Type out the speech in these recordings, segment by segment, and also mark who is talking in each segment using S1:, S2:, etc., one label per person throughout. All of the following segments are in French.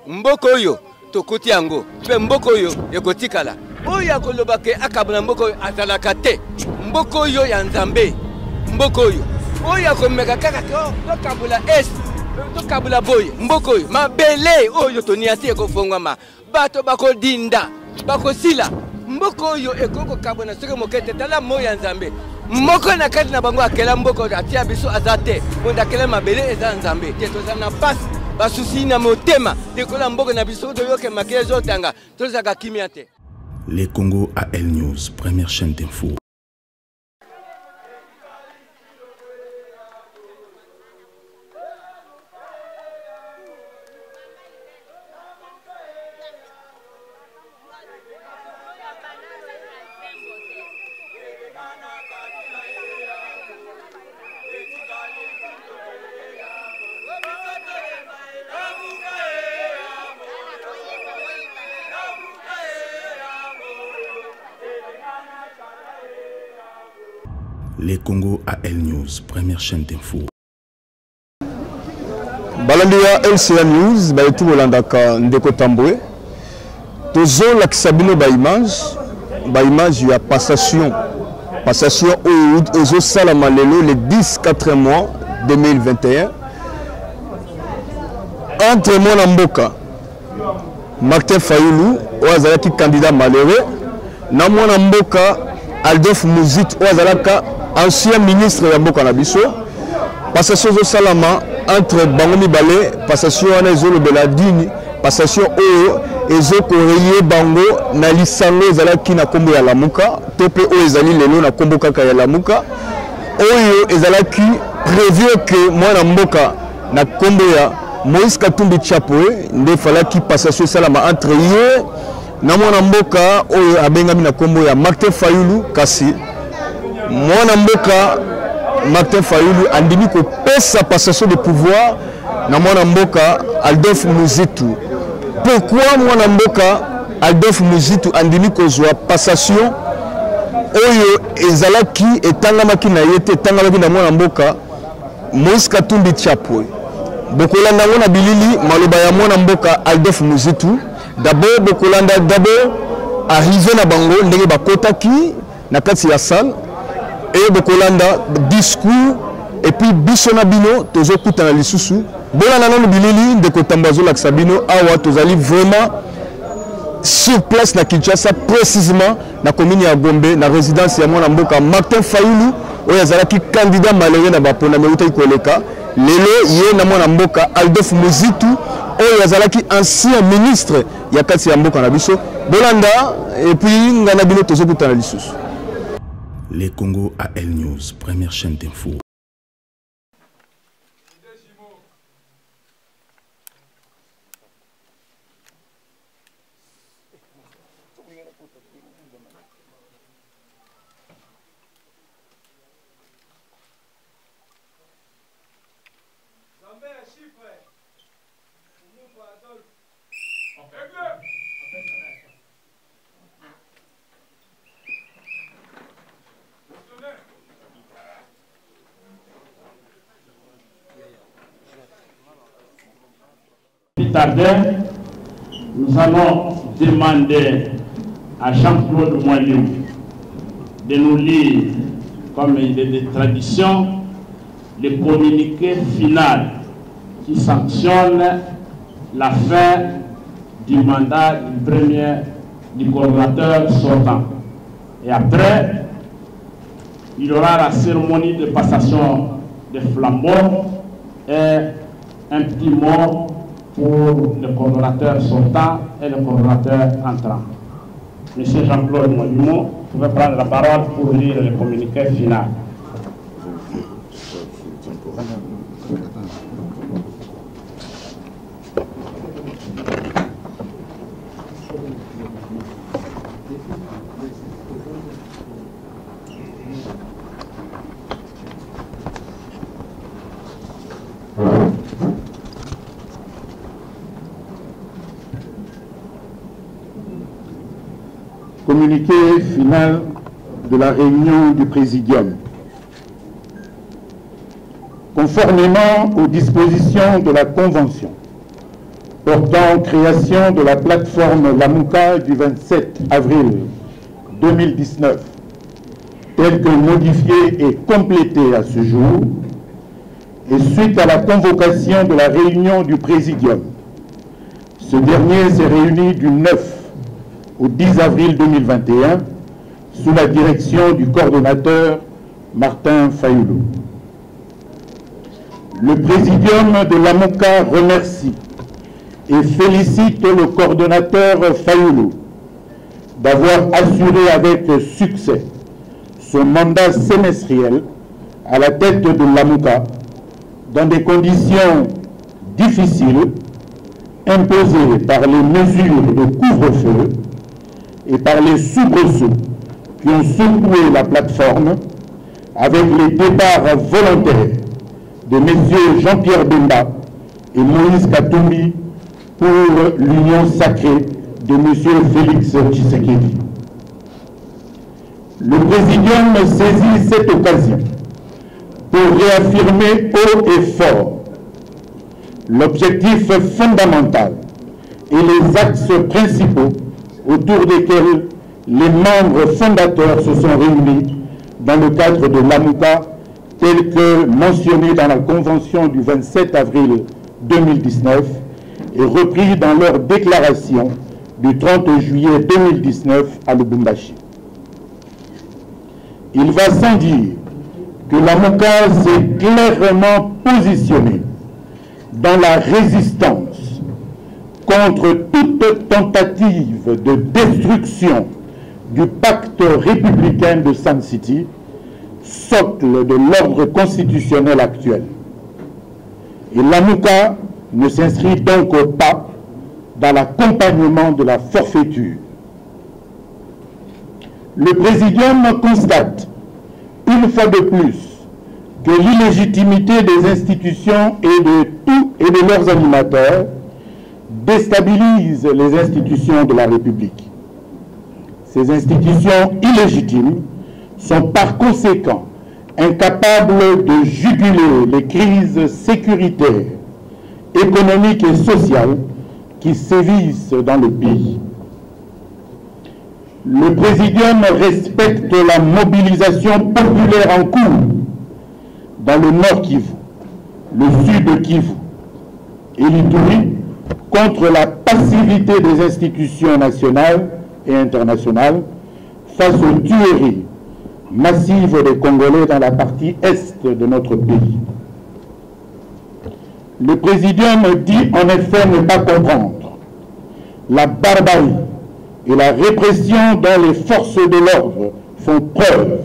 S1: Mboko yo tokoti yango pe mboko yo ekotikala oyo akolobake akabula mboko atalaka te mboko yo ya Nzambe mboko yo oyo akomeka kaka tokabula est tokabula boye mboko yo mabele oyo toniasi ekofongwama bato bakodinda bakosila mboko yo ekoko kabona soki mokete tala moyo ya Nzambe mboko na kati na bango akela mboko atia biso azate bonda akela mabele eza Nzambe te toza na pasi basusi na motema tekola mboko na biso toyoke makele zotanga tozaka kimia te.
S2: Les Congo AL News, première chaîne d'info. Les Congo AL News, première chaîne d'info.
S3: Balandia LCA News, Baïtou Bolandaka Ndeko Tamboué. Tozo l'Aksabino Baimage, il y a passation. Passation au Ozo Salamalelo le 10-4 mois 2021. Entre moi Mboka, Martin Fayoulou, Oazalaki candidat malheureux. Namona Mboka, Aldolphe Mouzit, Oazalaka ancien ministre de Mboka Nabiso. Passation au Salama entre Bangomi Balé, passation à Zolo Beladini, passation au Ezoko Reye Bango, Nalisango Zalaki na Kombo ya Lamuka, Tope o Ezali Lelo na Kombo Kaka ya Lamuka, Oyo Ezalaki prévu que moi na Mboka na Kombo ya Moïse Katumbi Chapoe, nde falaki passation Salama entre ye na mwana Mboka Oyo abengami na Kombo ya Martin Fayoulou kasi mwana Mboka Martin Fayoulou andimi ko pesa passation de pouvoir na mwana Mboka Aldolphe Muzitu. Pourquoi mwana Mboka Aldolphe Muzitu andimi ko zwa passation oyo ezalaki etangamaki na yete etangamaki na mwana Mboka Moïse Katumbi Chapoe. Bokolanda ngona bilili maloba ya mwana Mboka Aldolphe Muzitu. D'abord bokolanda d'abord arrivé na bango ndenge bakotaki na kati ya salle. Et bokolanda discours et puis bisona bino tozo kutana lisusu bona nanu bilili ndeko Tambazo Laksabino awa tozali vraiment sur place na Kinshasa précisément na commune ya Gombe na résidence ya mwana Mboka Martin Fayoulou oyo azalaki candidat malheureux na bapona meuta ikoleka lelo ye na mwana Mboka Aldolphe Muzitu oyo azalaki ancien ministre ya kati ya Mboka na biso bolanda et puis ngana bino tozo kutana lisusu.
S2: Les Congo AL News, première chaîne d'info.
S4: Nous allons demander à Jean-Claude Moignou de nous lire, comme il est de tradition, le communiqué final qui sanctionne la fin du mandat du coordonnateur sortant. Et après, il y aura la cérémonie de passation des flambeaux et un petit mot pour le coordonnateur sortant et le coordonnateur entrant. Monsieur Jean-Claude Moignou, vous pouvez prendre la parole pour lire le communiqué final.
S5: Communiqué final de la réunion du Présidium. Conformément aux dispositions de la Convention, portant création de la plateforme Lamouka du 27 avril 2019, telle que modifiée et complétée à ce jour, et suite à la convocation de la réunion du Présidium. Ce dernier s'est réuni du 9 au 10 avril 2021 sous la direction du coordonnateur Martin Fayoulou. Le Présidium de Lamouka remercie et félicite le coordonnateur Fayoulou d'avoir assuré avec succès son mandat semestriel à la tête de Lamouka dans des conditions difficiles imposées par les mesures de couvre-feu et par les soubresauts qui ont secoué la plateforme avec les départs volontaires de messieurs Jean-Pierre Bemba et Moïse Katumbi pour l'union sacrée de monsieur Félix Tshisekedi. Le Présidium saisit cette occasion pour réaffirmer haut et fort l'objectif fondamental et les axes principaux autour desquels les membres fondateurs se sont réunis dans le cadre de Lamouka, tel que mentionné dans la Convention du 27 avril 2019 et repris dans leur déclaration du 30 juillet 2019 à Lubumbashi. Il va sans dire que Lamouka s'est clairement positionné dans la résistance contre toute tentative de destruction du pacte républicain de Sun City, socle de l'ordre constitutionnel actuel. Et Lamouka ne s'inscrit donc pas dans l'accompagnement de la forfaiture. Le Présidium constate une fois de plus que l'illégitimité des institutions et de leurs animateurs déstabilise les institutions de la République. Ces institutions illégitimes sont par conséquent incapables de juguler les crises sécuritaires, économiques et sociales qui sévissent dans le pays. Le Présidium respecte la mobilisation populaire en cours dans le Nord Kivu, le Sud Kivu et l'Ituri contre la passivité des institutions nationales et internationales face aux tueries massives des Congolais dans la partie est de notre pays. Le Présidium dit en effet ne pas comprendre la barbarie et la répression dont les forces de l'ordre font preuve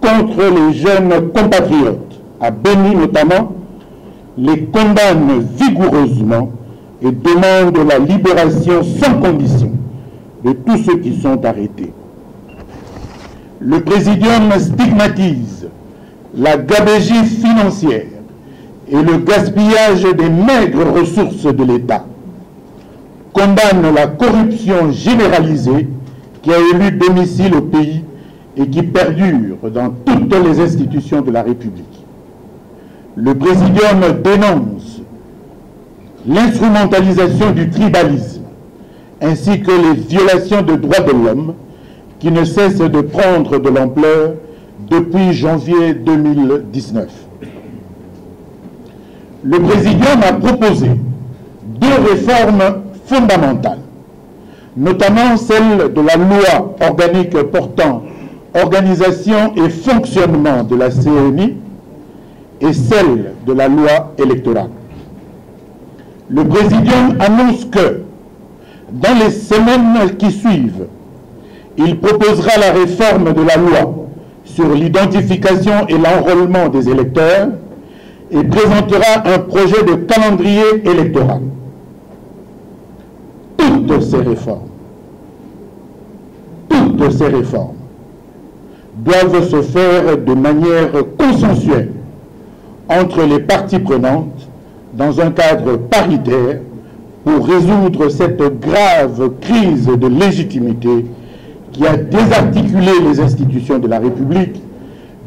S5: contre les jeunes compatriotes, à Béni notamment, les condamne vigoureusement et demande la libération sans condition de tous ceux qui sont arrêtés. Le Présidium stigmatise la gabegie financière et le gaspillage des maigres ressources de l'État, condamne la corruption généralisée qui a élu domicile au pays et qui perdure dans toutes les institutions de la République. Le Présidium dénonce l'instrumentalisation du tribalisme ainsi que les violations de droits de l'homme qui ne cessent de prendre de l'ampleur depuis janvier 2019. Le Présidium a proposé 2 réformes fondamentales, notamment celle de la loi organique portant organisation et fonctionnement de la CENI et celle de la loi électorale. Le Présidium annonce que, dans les semaines qui suivent, il proposera la réforme de la loi sur l'identification et l'enrôlement des électeurs et présentera un projet de calendrier électoral. Toutes ces réformes doivent se faire de manière consensuelle entre les parties prenantes dans un cadre paritaire pour résoudre cette grave crise de légitimité qui a désarticulé les institutions de la République,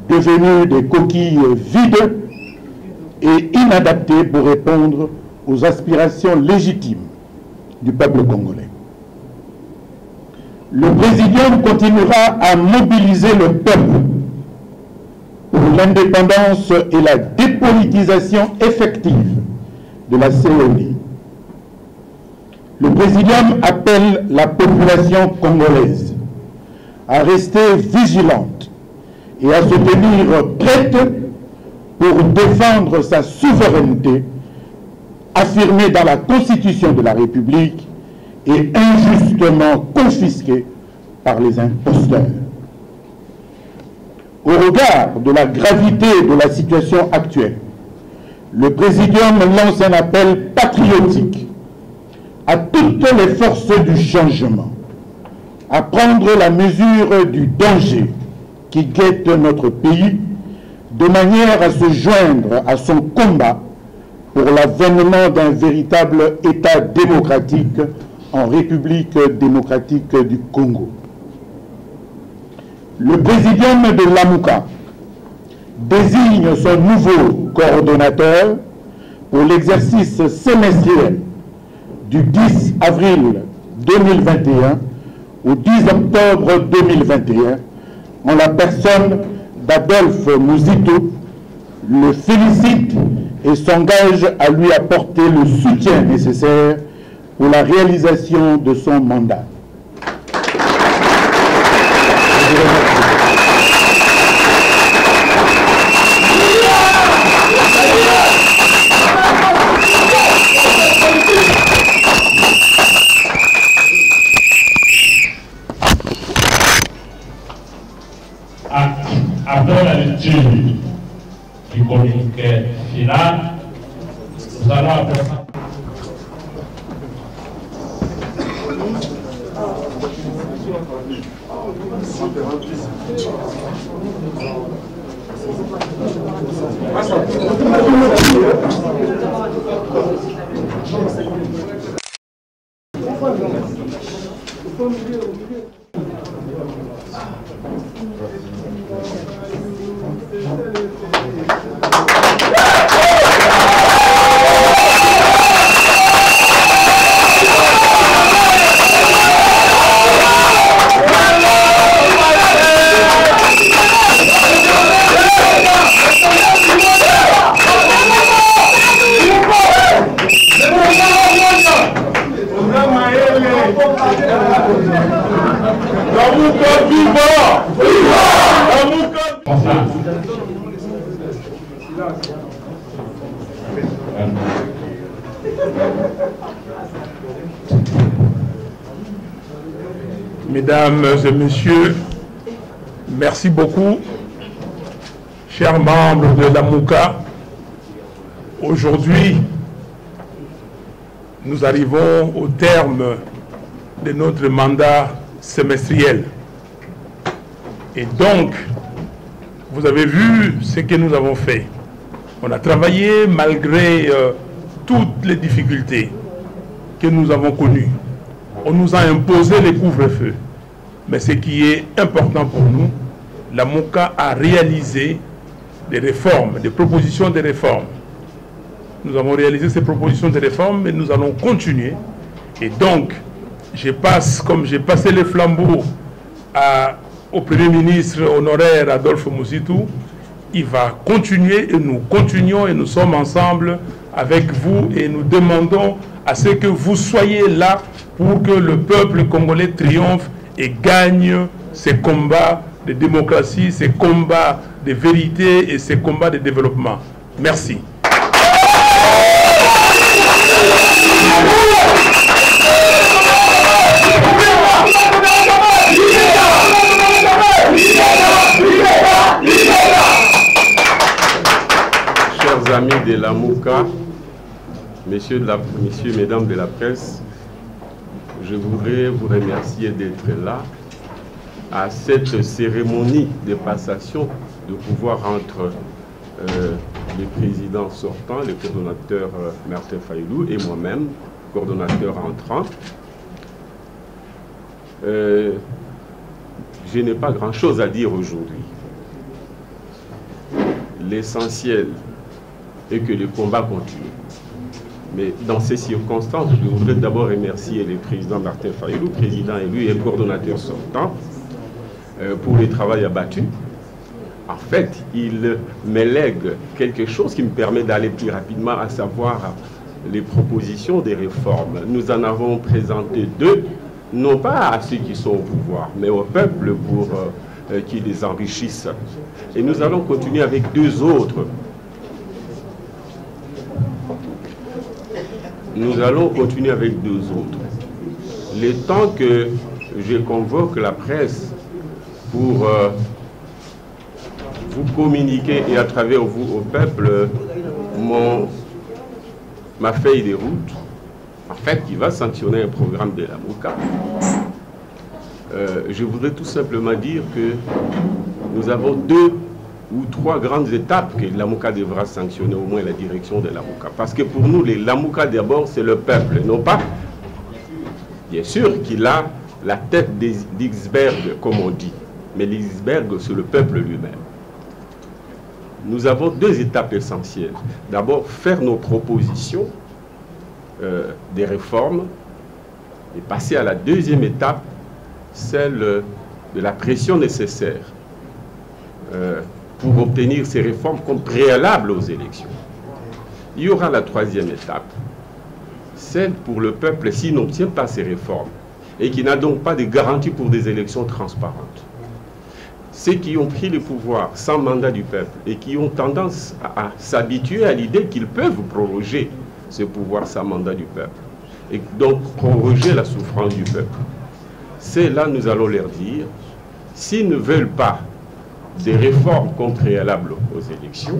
S5: devenues des coquilles vides et inadaptées pour répondre aux aspirations légitimes du peuple congolais. Le Présidium continuera à mobiliser le peuple pour l'indépendance et la dépolitisation effective de la CENI. Le Présidium appelle la population congolaise à rester vigilante et à se tenir prête pour défendre sa souveraineté affirmée dans la Constitution de la République et injustement confisquée par les imposteurs. Au regard de la gravité de la situation actuelle, le Présidium lance un appel patriotique à toutes les forces du changement à prendre la mesure du danger qui guette notre pays de manière à se joindre à son combat pour l'avènement d'un véritable État démocratique en République démocratique du Congo. Le Présidium de Lamuka désigne son nouveau coordonnateur pour l'exercice semestriel du 10 avril 2021 au 10 octobre 2021 en la personne d'Adolphe Muzito, le félicite et s'engage à lui apporter le soutien nécessaire pour la réalisation de son mandat.
S4: Après la lecture du communiqué final, nous allons après ça.
S6: Mesdames et messieurs, merci beaucoup, chers membres de Lamuka. Aujourd'hui, nous arrivons au terme de notre mandat semestriel. Et donc, vous avez vu ce que nous avons fait. On a travaillé malgré toutes les difficultés que nous avons connues. On nous a imposé les couvre-feux. Mais ce qui est important pour nous, Lamuka a réalisé des réformes, des propositions de réformes. Nous avons réalisé ces propositions de réformes et nous allons continuer. Et donc, je passe, comme j'ai passé les flambeaux au Premier ministre honoraire Adolphe Muzito, il va continuer et nous continuons et nous sommes ensemble avec vous et nous demandons à ce que vous soyez là pour que le peuple congolais triomphe et gagne ces combats de démocratie, ces combats de vérité et ces combats de développement. Merci.
S7: Chers amis de Lamuka, messieurs, mesdames de la presse, je voudrais vous remercier d'être là à cette cérémonie de passation de pouvoir entre le président sortant, le coordonnateur Martin Fayulu et moi-même, coordonnateur entrant. Je n'ai pas grand-chose à dire aujourd'hui. L'essentiel est que le combat continue. Mais dans ces circonstances, je voudrais d'abord remercier le président Martin Fayulu, président élu et coordonnateur sortant, pour le travail abattu. En fait, il me lègue quelque chose qui me permet d'aller plus rapidement, à savoir les propositions des réformes. Nous en avons présenté deux, non pas à ceux qui sont au pouvoir, mais au peuple pour qu'ils les enrichissent. Et nous allons continuer avec deux autres. Nous allons continuer avec deux autres. Le temps que je convoque la presse pour vous communiquer et à travers vous au peuple ma feuille de route, en fait, qui va sanctionner un programme de la MOUCA. Je voudrais tout simplement dire que nous avons 2 ou 3 grandes étapes que la MOUCA devra sanctionner, au moins la direction de la MOUCA. Parce que pour nous, la MOUCA d'abord, c'est le peuple, non pas. Bien sûr qu'il a la tête des l'iceberg, comme on dit, mais l'iceberg, c'est le peuple lui-même. Nous avons 2 étapes essentielles. D'abord, faire nos propositions des réformes et passer à la deuxième étape, celle de la pression nécessaire pour obtenir ces réformes comme préalable aux élections. Il y aura la troisième étape, celle pour le peuple s'il n'obtient pas ces réformes et qui n'a donc pas de garantie pour des élections transparentes. Ceux qui ont pris le pouvoir sans mandat du peuple et qui ont tendance à s'habituer à l'idée qu'ils peuvent proroger ce pouvoir sans mandat du peuple et donc proroger la souffrance du peuple. C'est là nous allons leur dire, s'ils ne veulent pas des réformes comme préalable aux élections,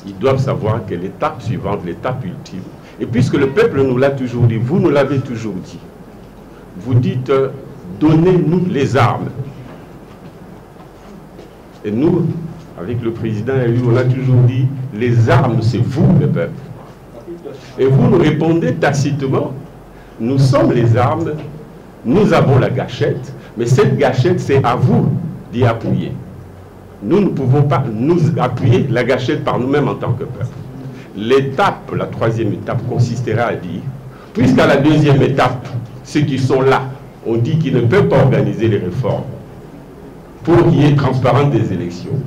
S7: ils doivent savoir que l'étape suivante, l'étape ultime, et puisque le peuple nous l'a toujours dit, vous nous l'avez toujours dit, vous dites, donnez-nous les armes. Et nous, avec le président élu, on a toujours dit, les armes, c'est vous, le peuple. Et vous nous répondez tacitement, nous sommes les armes, nous avons la gâchette, mais cette gâchette, c'est à vous d'y appuyer. Nous ne pouvons pas nous appuyer la gâchette par nous-mêmes en tant que peuple. L'étape, la troisième étape, consistera à dire, puisqu'à la deuxième étape, ceux qui sont là, on dit qu'ils ne peuvent pas organiser les réformes pour qu'il y ait transparence des élections.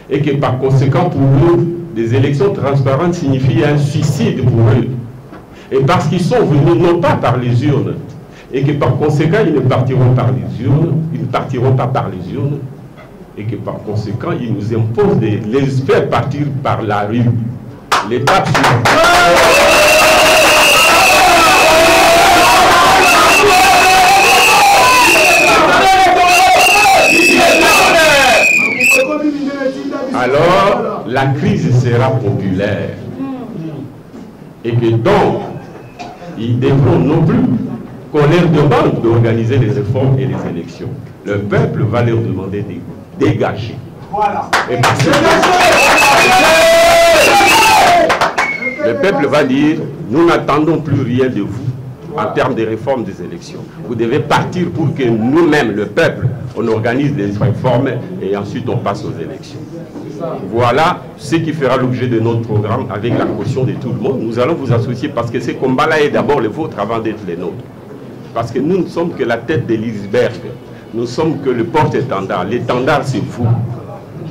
S7: Et que par conséquent, pour eux, des élections transparentes signifient un suicide pour eux. Et parce qu'ils sont venus non pas par les urnes, et que par conséquent, ils ne partiront par les urnes, ils ne partiront pas par les urnes, et que par conséquent, ils nous imposent de les faire partir par la rue. L'étape suivante. Alors, la crise sera populaire. Et que donc, ils devront non plus qu'on leur demande d'organiser les réformes et les élections. Le peuple va leur demander de dégager. Voilà. Et parce que le peuple va dire, nous n'attendons plus rien de vous en termes de réforme des élections. Vous devez partir pour que nous-mêmes, le peuple, on organise les réformes et ensuite on passe aux élections. Voilà ce qui fera l'objet de notre programme avec la caution de tout le monde. Nous allons vous associer parce que ces combats-là est d'abord le vôtre avant d'être les nôtres. Parce que nous ne sommes que la tête de l'iceberg. Nous sommes que le porte-étendard. L'étendard, c'est vous.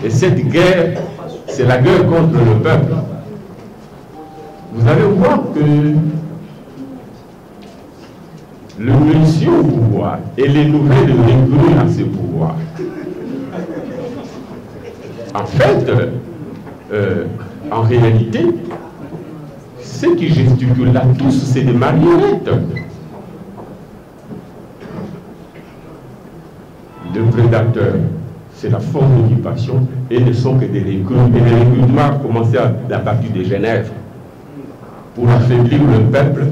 S7: Et cette guerre, c'est la guerre contre le peuple. Vous allez voir que le monsieur au pouvoir et les nouvelles recrues à ce pouvoir, en fait, en réalité, ceux qui gesticulent là tous, c'est des marionnettes. Le prédateur, c'est la force d'occupation et ne sont que des recrues. Et les recrutements ont commencé à partir de Genève pour affaiblir le peuple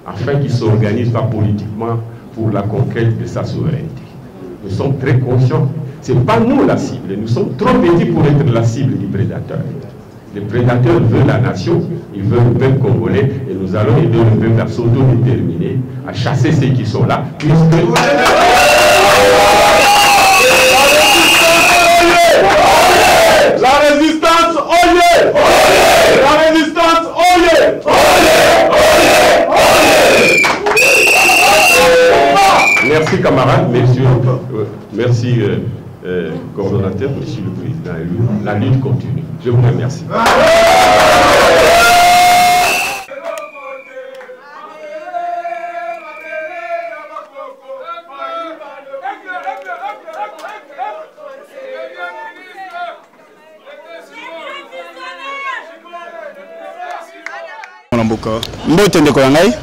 S7: afin qu'il ne s'organise pas politiquement pour la conquête de sa souveraineté. Nous sommes très conscients. Ce n'est pas nous la cible, nous sommes trop petits pour être la cible du prédateur. Le prédateur veut la nation, il veut le peuple congolais, et nous allons aider le peuple à s'auto-déterminer, à chasser ceux qui sont là, puisque... La résistance, oyez! La résistance, oyez! Merci camarades, messieurs. Merci coordonnateur, monsieur le président. La lutte continue. Je vous remercie.
S3: Mbote ndeko na ngai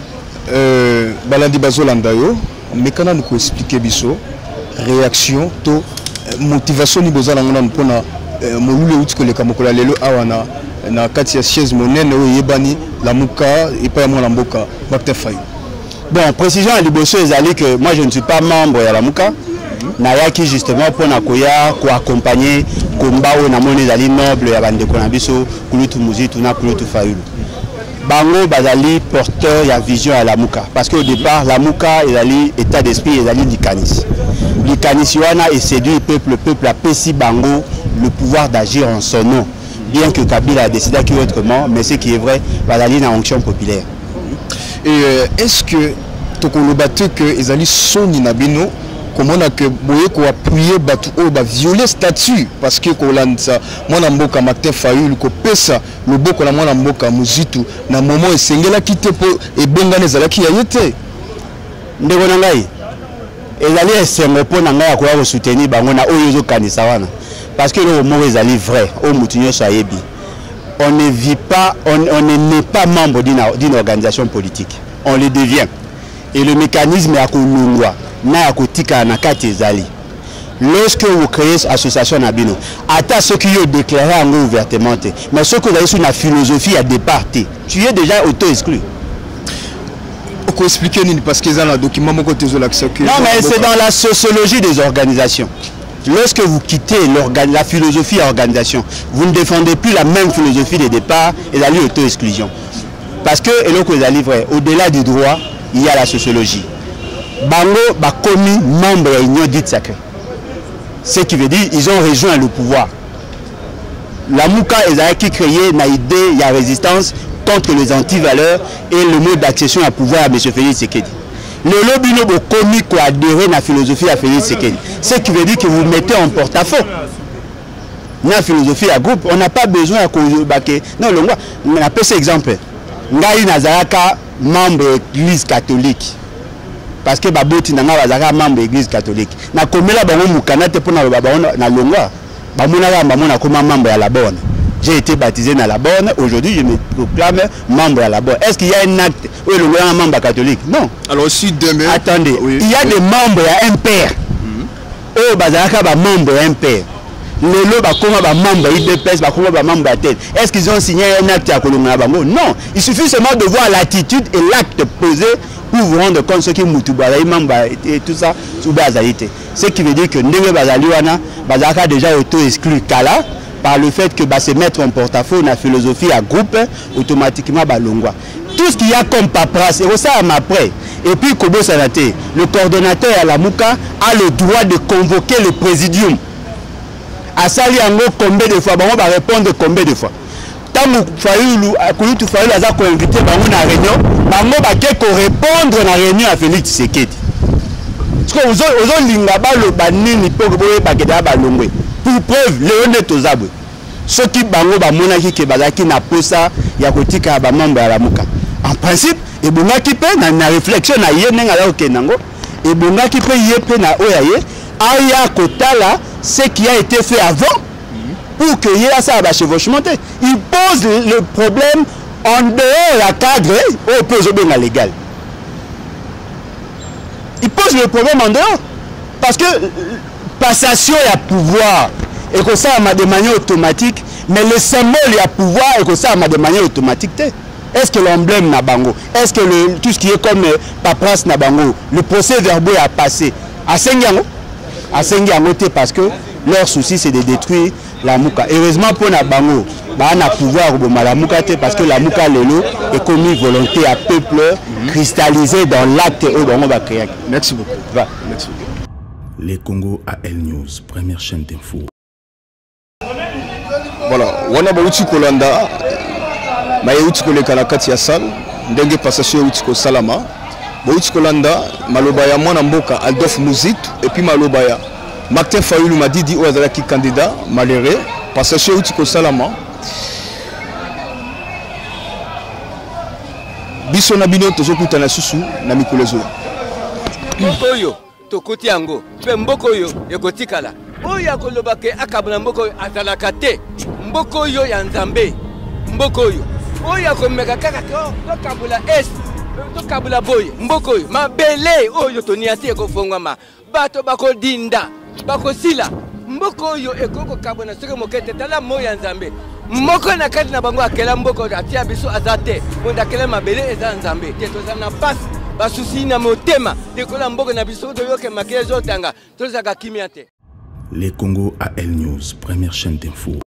S3: balandi bazolanda yo mais kana nous expliquer biso réaction to motivation ni bozala ngona mpona molule uti koleka mokola lelo awana na kati ya siège monene o yebani lamuka et pas moi mboka Martin Fayulu.
S8: Bon, précision à liboso ezali que moi je ne suis pas membre ya lamuka. Nayaki justement pour nakoya ko accompagner combat o na moni ezali noble ya bandeko na biso Kulutu Muzitu na Kulutu Fayulu. Bango bazali porteur ya vision à lamuka parce qu'au départ lamuka ezali état d'esprit ezali likanis. Likanis wana et séduit le peuple a pesi bango le pouvoir d'agir en son nom. Bien que Kabila a décidé qu'il autrement, mais ce qui est vrai, bazali na onction populaire.
S3: Et est-ce que tokolobato que ezali soni na bino comment on a que boye ko appuyer batu o ba violer statut parce que ko lanza mwana mboka Martin Fayulu ko pesa loboko na mwana mboka Muzitu na moment esengela kite po ebengana ezalaki ya yete
S8: ndeko na ngai ezali esengo po na ngai akoya ko soutenir bango na oyo zo kanisa wana parce que le mot ezali vrai o mutu nyoso ayebi on ne vit pas on n'est pas membre d'une organisation politique on le devient et le mécanisme est à kolungwa na kotika na kati ezali lorsque vous créez association na bino ata ceux qui ont déclaré en ouvertement mais ceux que vous avez sur la philosophie à départ tu es déjà auto exclu.
S3: Pourquoi expliquer parce que dans le document mon côté non
S8: mais c'est dans la sociologie des organisations. Lorsque vous quittez la philosophie à organisation, vous ne défendez plus la même philosophie de départ et la auto-exclusion. Parce que, et donc vous allez vrai, au-delà du droit, il y a la sociologie. Bango ba commis membre de l'Union dite sacrée. Ce qui veut dire ils ont rejoint le pouvoir. La Mouka qui créé une idée, il y a résistance contre les antivaleurs et le mode d'accession à pouvoir à M. Félix Tshisekedi. Le lobby no commis qui adhéré à la philosophie à Félix Tshisekedi. Ce qui veut dire que vous mettez en porte-à-faux. Dans la philosophie à groupe, on n'a pas besoin à baquer. Non, on a cet exemple. Ngai Nazaraka, membre de l'église catholique. Parce que Baboti Nanga Nazaraka, membre de l'église catholique. Na komela bango mukanate pour na na longwa. Bamona bamona comme membre à la bonne. J'ai été baptisé dans la bonne. Aujourd'hui, je me proclame membre à la bonne. Est-ce qu'il y a un acte où le gouvernement est membre catholique? Non.
S3: Alors, si demain...
S8: Attendez, oui, il y a des membres à un père. Oh, Bazaraka va membre à un père. Les lots va membre IDPS, va membre à tête. Est-ce qu'ils ont signé un acte à Kolonga Bango? Non. Il suffit seulement de voir l'attitude et l'acte posé pour vous rendre compte ce qui est Moutouba, membre et tout ça, sous Bazalité. Ce qui veut dire que Ndenge Bazaliwana, Bazaraka déjà auto-exclu Kala. Par le fait que se mettre en porte-à-faux dans la philosophie à groupe, automatiquement balongwa. Tout ce qu'il y a comme paperasse, et ça après. Et puis Kobo Sanate, le coordonnateur à la Mouka a le droit de convoquer le présidium. À Sali Ango, combien de fois? On va répondre combien de fois. Tant que Fayulu, Kulutu Fayulu a invité Bango na réunion, Bango va répondre na réunion à Félix Tshisekedi. Parce que vous avez le banini pour que vous ayez pour preuve, Léoné Tozabwe. Ceux qui bango ba monaki ke bazaki na posa ya kotika ba membre ya la Mouka. En principe, et bongaki pe na réflexion na yene ngala okenango, et bongaki pe yepe na oyaye, aya kotala ce qui a été fait avant pour que yé ça ba chevauchement. Il pose le problème en dehors la cadre au pose bien légal. Il pose le problème en dehors parce que passation et pouvoir et que ça de manière automatique mais le symbole et pouvoir et que ça de manière automatique. Est-ce que l'emblème n'a bango, est-ce que tout ce qui est comme paperasse n'a bango, le procès verbal a passé à Sengiango parce que leur souci c'est de détruire la Mouka. Heureusement pour na bango na pouvoir au la Mouka parce que la Mouka lelo est commis volonté à peuple cristallisé dans l'acte où on va créer.
S3: Merci beaucoup.
S2: Merci beaucoup. Les Congo à L News, première chaîne d'info.
S3: Voilà, wana ba uti kolanda, ma uti koleka na kati ya sal, ndenge passation uti ko salama, bouti kolanda maloba ya mwana mboka Adolphe Muzitu et puis maloba ya Martin Fayulu Madidi ou azalaki candidat malheureux parce que chez uti ko salama biso na bino tozokutana susu na mikolezo
S1: mboko oyo tokoti yango pe mboko oyo ekotikala oyo akolobake akabula mboko oyo azalaka te mboko oyo ya nzambe mboko oyo oyo akomeka kaka tokabula est tokabula boye mboko oyo mabele oyo toniasi ekofongwama bato bakodinda bakosila mboko oyo ekokokabwana soki moke te tala moyo ya nzambe moko na kati na bango akela mboko atia biso aza te mondo akela mabele eza nzambe te toza na pasi basusi na motema likola mboko na biso toyoke makele ezotanga tozaka kimia te.
S2: Les Congo AL News, première chaîne d'info.